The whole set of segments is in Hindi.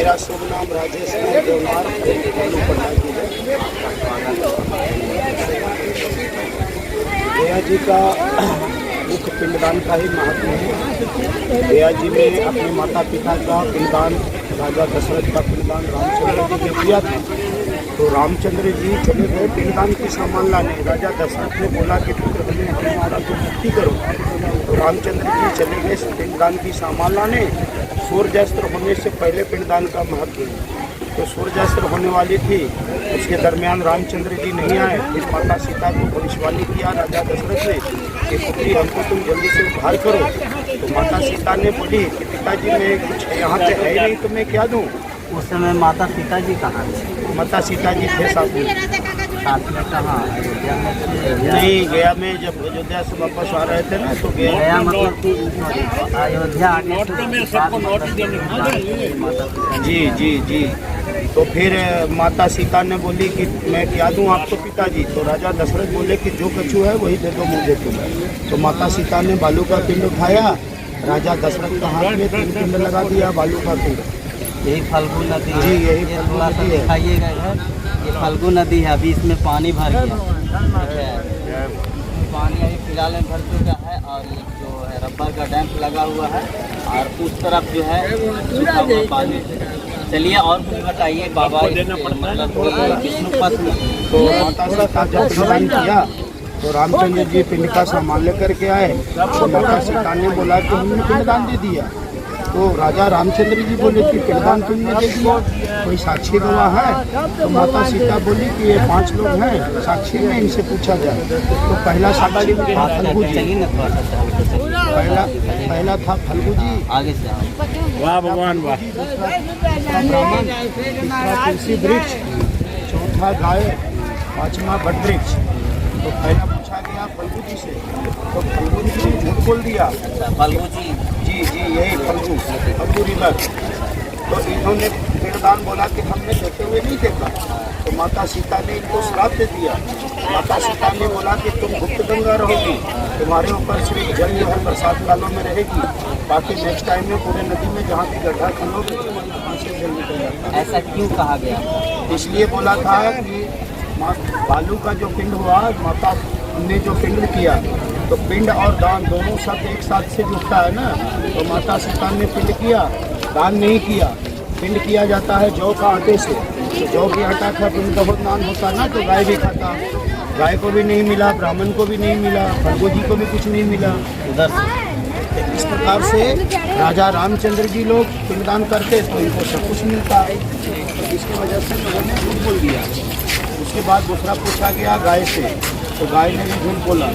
मेरा शुभ नाम राजेश देवनार गया जी का मुख्य पिंडदान का ही महत्व है। गया जी में अपने माता पिता का पिंडदान राजा दशरथ का पिंडदान रामचंद्र जी ने किया था। तो रामचंद्र जी चले गए पिंडदान की सामान लाने। राजा दशरथ ने बोला कि पुत्र हमें हमारा तो मुक्ति करो। तो रामचंद्र जी चले गए पिंडदान की सामान लाने। सूर्यास्त होने से पहले पिंडदान का महत्व है। तो सूर्यास्त होने वाली थी, उसके दरमियान रामचंद्र जी नहीं आए। फिर माता सीता को भविष्यवाणी किया राजा दशरथ ने कि पुत्री हमको तुम जल्दी से उद्धार करो। तो माता सीता ने बोली कि पिताजी मैं कुछ यहाँ पे है नहीं तो मैं क्या दूँ। उस समय माता सीता जी कहाँ थे? माता सीता जी थे साथ में कहाँ? अयोध्या में? नहीं, गया में जब अयोध्या से वापस आ रहे थे ना तो गया मतलब कि अयोध्या आने जी जी जी। तो फिर माता सीता ने बोली कि मैं क्या दूं आपको पिताजी। तो राजा दशरथ बोले कि जो कछु है वही दे दो मुझे तुम्हें। तो माता सीता ने बालू का पिंड उठाया, राजा दशरथ का हाथ में पिंड लगा दिया बालू का पिंड। यही फाल्गु नदी है। जी यही थोड़ा सा दिखाइएगा इधर, ये फाल्गु नदी है। अभी इसमें पानी भर गया, पानी अभी फिलहाल में भर चुका है। और ये जो है रबर का डैम्प लगा हुआ है और उस तरफ जो है सूखा हुआ पानी। चलिए और कुछ बताइए बाबा, मतलब विष्णु पथ में तो माता सीता जब पिंडदान किया तो रामचंद्र जी पिंड का सामान लेकर के आए। तो माता सीता ने बोला कि हमने पिंडदान दे दिया। तो राजा रामचंद्र जी बोले कि पिंडदान तुमने दे दिया, कोई साक्षी गवाह है? तो माता सीता बोली कि ये 5 लोग हैं साक्षी में, इनसे पूछा जाए। तो पहला साक्षी था फल्गु जी। पहला था फल्गु जी, आगे से वाह भगवान वाह। ब्राह्मण, तीसरा तुलसी वृक्ष, चौथा गाय, 5वां बट वृक्ष। तो पहला पूछा गया फल्गु जी से, तो फल्गु जी ने झूठ बोल दिया। फाल्गु जी जी यही फल्गु रिवर। तो इन्होंने पिंडदान बोला कि हमने देते हुए नहीं देखा। तो माता सीता ने इनको श्राप दे दिया। माता सीता ने बोला कि तुम गुप्त गंगा रहोगी, तुम्हारे ऊपर सिर्फ जल जो है बरसात कालों में रहेगी, बाकी नेक्स्ट टाइम में पूरे नदी में जहाँ भी गड्ढा खोलोगे वहाँ से जल निकल जाता है। ऐसा क्यों कहा गया? इसलिए बोला था कि बालू का जो पिंड हुआ, माता ने जो पिंड किया, तो पिंड और दान दोनों शब्द एक साथ से जुड़ता है ना। तो माता सीता ने पिंड किया, दान नहीं किया। पिंड किया जाता है जौ का आटे से। तो जौ की आटा का पिंड बहुत नान होता ना, तो गाय भी खाता। गाय को भी नहीं मिला, ब्राह्मण को भी नहीं मिला, फल्गु जी को भी कुछ नहीं मिला। उधर इस प्रकार से राजा रामचंद्र जी लोग पिंडदान करते तो इनको सब कुछ मिलता है। इसकी वजह से उन्होंने झूठ बोल दिया। उसके बाद दूसरा पूछा गया गाय से, तो गाय ने भी झूठ बोला।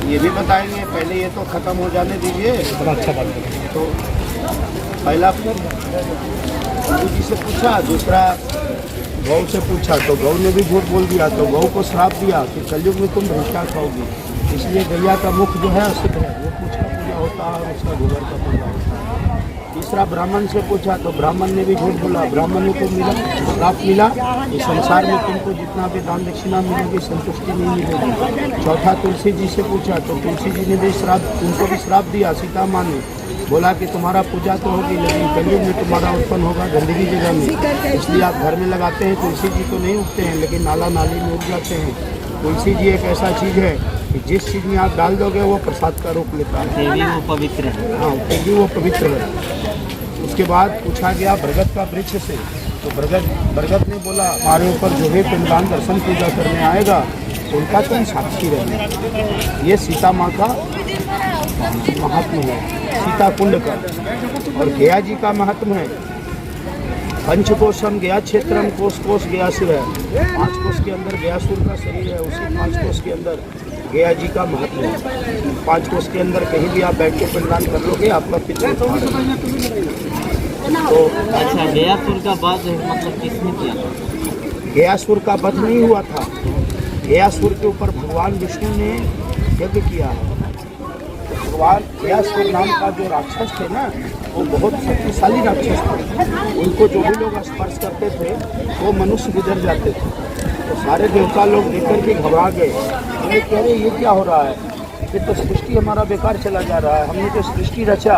ये भी बताएंगे, पहले ये तो ख़त्म हो जाने दीजिए। अच्छा बात है। तो पहला फल्गु जी से पूछा, दूसरा गौ से पूछा, तो गौ ने भी झूठ बोल दिया। तो गौ को श्राप दिया कि कलयुग में तुम भ्रष्टा खाओगी। इसलिए गैया का मुख जो है अशुद्ध है, वो पूछ का पूजा होता है और उसका गोबर का पूजा होता है। तीसरा ब्राह्मण से पूछा, तो ब्राह्मण ने भी झूठ बोला। ब्राह्मण को मिला श्राप मिला कि संसार में तुमको जितना भी दान दक्षिणा मिलेगी संतुष्टि नहीं मिलेगी। चौथा तुलसी जी से पूछा, तो तुलसी जी ने भी उनको भी श्राप दिया। सीता माँ ने बोला कि तुम्हारा पूजा तो होगी लेकिन कलयुग में तुम्हारा उत्पन्न होगा गंदगी जगह में, इसलिए आप घर में लगाते हैं। तुलसी जी तो नहीं उगते हैं लेकिन नाला नाली में उग जाते हैं। तुलसी जी एक ऐसा चीज़ है कि जिस चीज़ में आप डाल दोगे वो प्रसाद का रूप लेता है। वो पवित्र है। हाँ, क्योंकि वो पवित्र है। उसके बाद पूछा गया बरगद का वृक्ष से, तो बरगद ने बोला हमारे ऊपर जो है पिंडदान दर्शन पूजा करने आएगा उनका तुम साक्षी रहे। ये सीता माँ का महात्म है, सीता कुंड का। और गया जी का महात्म है। पंचकोशम गया क्षेत्रम, कोष कोष गया शिव है। 5 कोष के अंदर गयासुर का शरीर है, उसी 5 कोष के अंदर गया जी का महत्व है। 5 कोष के अंदर कहीं भी आप बैठ के पिंडदान कर लोगे आपका पितृ तो अच्छा, गयासुर का वध मतलब किसने किया था? गयासुर का वध नहीं हुआ था। गयासुर के ऊपर भगवान विष्णु ने यज्ञ किया है। तो भगवान गयासुर नाम का जो राक्षस थे ना, वो बहुत शक्तिशाली राक्षस थे। उनको जो भी लोग स्पर्श करते थे वो मनुष्य गुजर जाते थे। तो सारे देवता लोग देख कर के घबरा गए। उन्हें कह रहे ये क्या हो रहा है। फिर तो सृष्टि हमारा बेकार चला जा रहा है। हमने जो सृष्टि रचा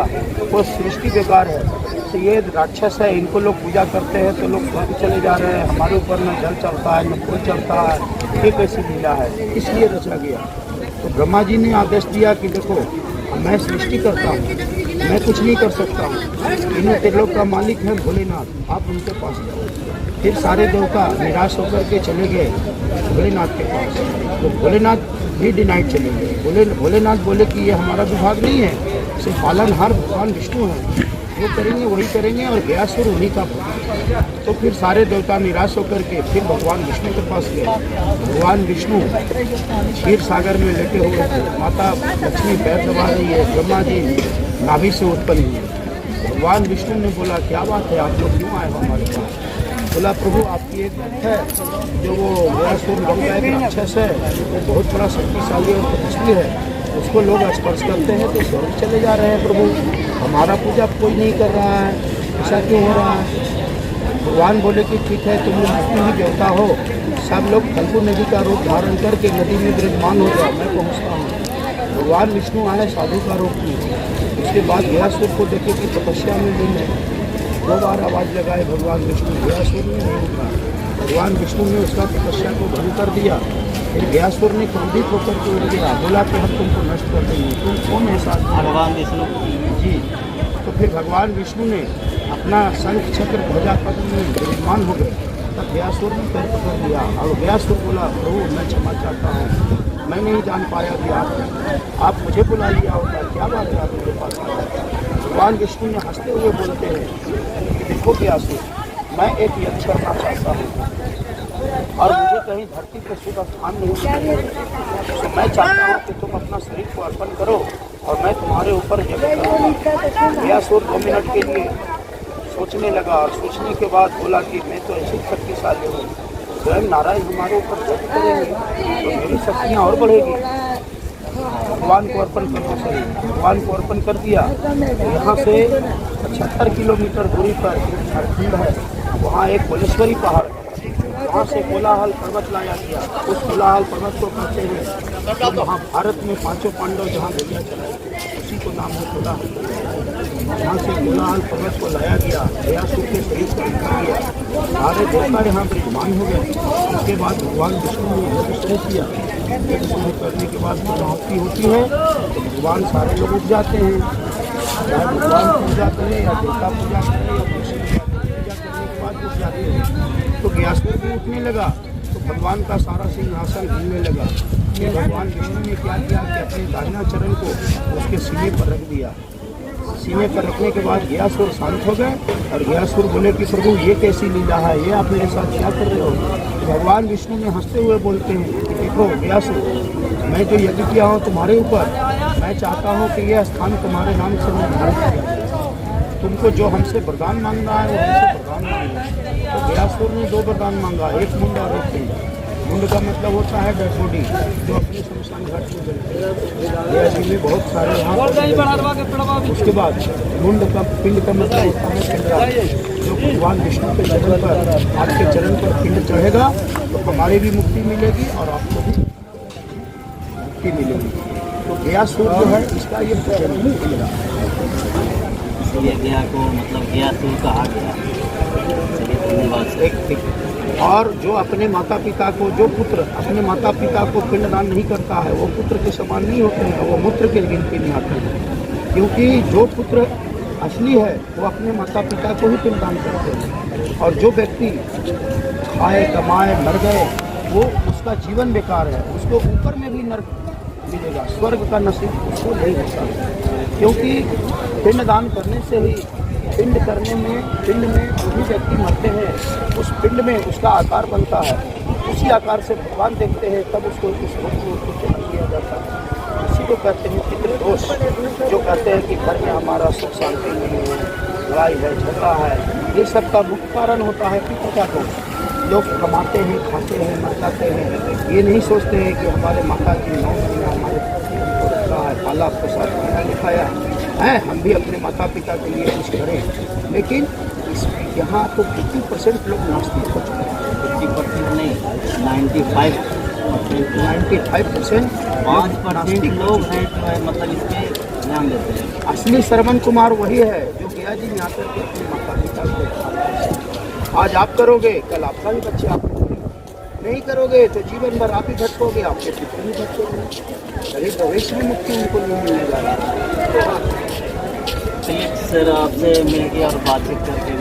वो सृष्टि बेकार है। तो ये राक्षस है, इनको लोग पूजा करते हैं तो लोग स्वर्ग चले जा रहे हैं। हमारे ऊपर न जल चढ़ता है न फूल चढ़ता है। ये कैसी लीला है, इसलिए रचा गया। तो ब्रह्मा जी ने आदेश दिया कि देखो मैं सृष्टि करता हूँ, मैं कुछ नहीं कर सकता हूँ। इन त्रिलोक का मालिक है भोलेनाथ, आप उनके पास जाओ। फिर सारे देवता निराश होकर के चले गए भोलेनाथ के पास। तो भोलेनाथ भी डिनाइड चले गए। भोलेनाथ बोले कि ये हमारा विभाग नहीं है, सिर्फ पालनहार भगवान विष्णु है, वो करेंगे वही करेंगे और गयासुर उन्हीं का भक्त। तो फिर सारे देवता निराश होकर के फिर भगवान विष्णु के पास गए। भगवान विष्णु क्षीर सागर में लेटे हुए थे, माता लक्ष्मी पैर दबा रही है, ब्रह्मा जी नाभि से उत्पन्न हुए। भगवान विष्णु ने बोला क्या बात है, आप लोग क्यों आए हो हमारे पास? बोला प्रभु आपकी एक भक्त है जो वो गयासुर नाम का एक राक्षस है, वो बहुत बड़ा शक्तिशाली और तेजस्वी है, उसको लोग स्पर्श करते हैं तो स्वर्ग चले जा रहे हैं। प्रभु हमारा पूजा कोई नहीं कर रहा है, ऐसा क्यों हो रहा है? भगवान बोले कि ठीक है, तुम विष्णु ही देवता हो, सब लोग फल्गु नदी का रूप धारण करके नदी में विराजमान हो जाओ, मैं पहुँचता हूँ। भगवान विष्णु आए साधु का रूप में। उसके बाद गयासुर को देखे कि तपस्या में नहीं है। 2 बार आवाज़ लगाए भगवान विष्णु, गयासुर ने नहीं उठा। भगवान विष्णु ने उसका तपस्या को भंग कर दिया। फिर गयासुर ने क्रोधित होकर के उड़ गया, बोला कि हम तुमको नष्ट कर देंगे, तुम कौन ऐसा? भगवान विष्णु जी। तो फिर भगवान विष्णु ने अपना शंख चक्र ध्वजा पद्म में विराजमान हो गए। तब गयासुर ने पैर पकड़ लिया और गयासुर बोला प्रभु मैं क्षमा चाहता हूँ, मैं नहीं जान पाया कि आप मुझे बुला लिया होता, क्या बात है आप मेरे पास आए? भगवान विष्णु ने हंसते हुए बोलते हैं कि देखो गयासुर, मैं एक यज्ञ करना चाहता हूँ और मुझे कहीं धरती पर शुभ स्थान नहीं मिलेगा, तो मैं चाहता हूँ कि तुम अपना शरीर को अर्पण करो और मैं तुम्हारे ऊपर यज्ञ करूँगा। गयासुर 2 मिनट के लिए सोचने लगा और सोचने के बाद बोला कि मैं तो ऐसी शक्तिशाली हूँ, स्वयं नारायण हमारे ऊपर यज्ञ करेंगे तो मेरी शक्तियाँ और बढ़ेगी। भगवान को अर्पण करना चाहिए। भगवान को अर्पण कर दिया। तो यहाँ से 75 किलोमीटर दूरी पर झारखंड है, वहाँ एक बलेश्वरी पहाड़, वहाँ से कोलाहल पर्वत लाया गया। उस कोलाहल पर्वत को कहते हैं तो वहाँ भारत में 5 पांडव जहाँ गोलियाँ चलाई उसी को नाम है कोलाहल। यहाँ से कोलाहल पर्वत को लाया गया, गयासुर के शरीर को निकाल गया, सारे देवता यहाँ विराजमान हो गए। उसके बाद भगवान विष्णु ने यज्ञ शुरू किया। यज्ञ शुरू करने के बाद समाप्ति होती है तो भगवान सारे लोग उठ जाते हैं, चाहे भगवान पूजा करें या देवता पूजा करें या कृष्ण पूजा करने के बाद उठ जाते हैं। तो गयासुर भी उठने लगा तो भगवान का सारा सिंहासन हिलने लगा। फिर भगवान विष्णु ने क्या किया कि अपने दाहिना चरण को उसके सीने पर रख दिया। सीने पर रखने के बाद गयासुर शांत हो गए और गयासुर बोले कि प्रभु ये कैसी लीला है, ये आप मेरे साथ क्या कर रहे हो? तो भगवान विष्णु ने हंसते हुए बोलते हैं कि देखो गयासुर, मैं जो यज्ञ किया हूँ तुम्हारे ऊपर, मैं चाहता हूँ कि यह स्थान तुम्हारे नाम से निर्धारित किया जाए। तुमको जो हमसे वरदान मांगना है वो हमसे वरदान मांगना। तो गयासुर ने 2 वरदान मांगा, एक मुंड और एक पिंड। मुंड का मतलब होता है डेड बॉडी जो अपने शमशान घाट में जलते हैं, ऐसे में बहुत सारे यहाँ। उसके बाद मुंड का पिंड का मतलब होता है पिंडराज, जो भगवान विष्णु के चरण पर, आपके चरण पर पिंड चढ़ेगा तो हमारी भी मुक्ति मिलेगी और आपको भी मुक्ति मिलेगी। तो गयासुर जो है इसका ये पिंडराज गया को मतलब गयासुर कहा गया। और जो अपने माता पिता को, जो पुत्र अपने माता पिता को पिंडदान नहीं करता है वो पुत्र के समान नहीं होते हैं, वो मूत्र के गिनती में आते हैं। क्योंकि जो पुत्र असली है वो अपने माता पिता को ही पिंडदान करते हैं। और जो व्यक्ति खाए कमाए मर गए वो उसका जीवन बेकार है, उसको ऊपर में भी नर्क मिलेगा, स्वर्ग का नसीब उसको नहीं होता। क्योंकि पिंडदान करने से ही, पिंड करने में, पिंड में जो भी व्यक्ति मरते हैं उस पिंड में उसका आकार बनता है, उसी आकार से भगवान देखते हैं, तब उसको उस रूप में चला दिया जाता है। इसी को कहते हैं पितृदोष। जो कहते हैं कि घर में हमारा सुख शांति नहीं है, लड़ाई है, झगड़ा है, ये सब का मुख्य कारण होता है पितृ का दोष। लोग कमाते हैं, खाते हैं, मर जाते हैं, ये नहीं सोचते हैं कि हमारे माता जी 9 महीना हमारे रखा है, पाला पोसा खाना लिखाया है, हम भी अपने माता पिता के लिए कुछ करें। लेकिन यहाँ तो 50% लोग नास्तिक हो चुके हैं। 50% नहीं, 95 95% 5% लोग हैं जो है मतलब इस पे ध्यान देते हैं। असली श्रवण कुमार वही है जो गया जी यहाँ करके अपनी माता पिता को उठाता। आज आप करोगे, कल आपका भी बच्चे आप नहीं करोगे तो जीवन भर आप ही भटकोगे, आपके पिता भी भटकोगे। अरे भविष्य में मुक्ति उनको नहीं मिलने जा रहा। चलिए सर, आपसे मिल के और बातचीत करके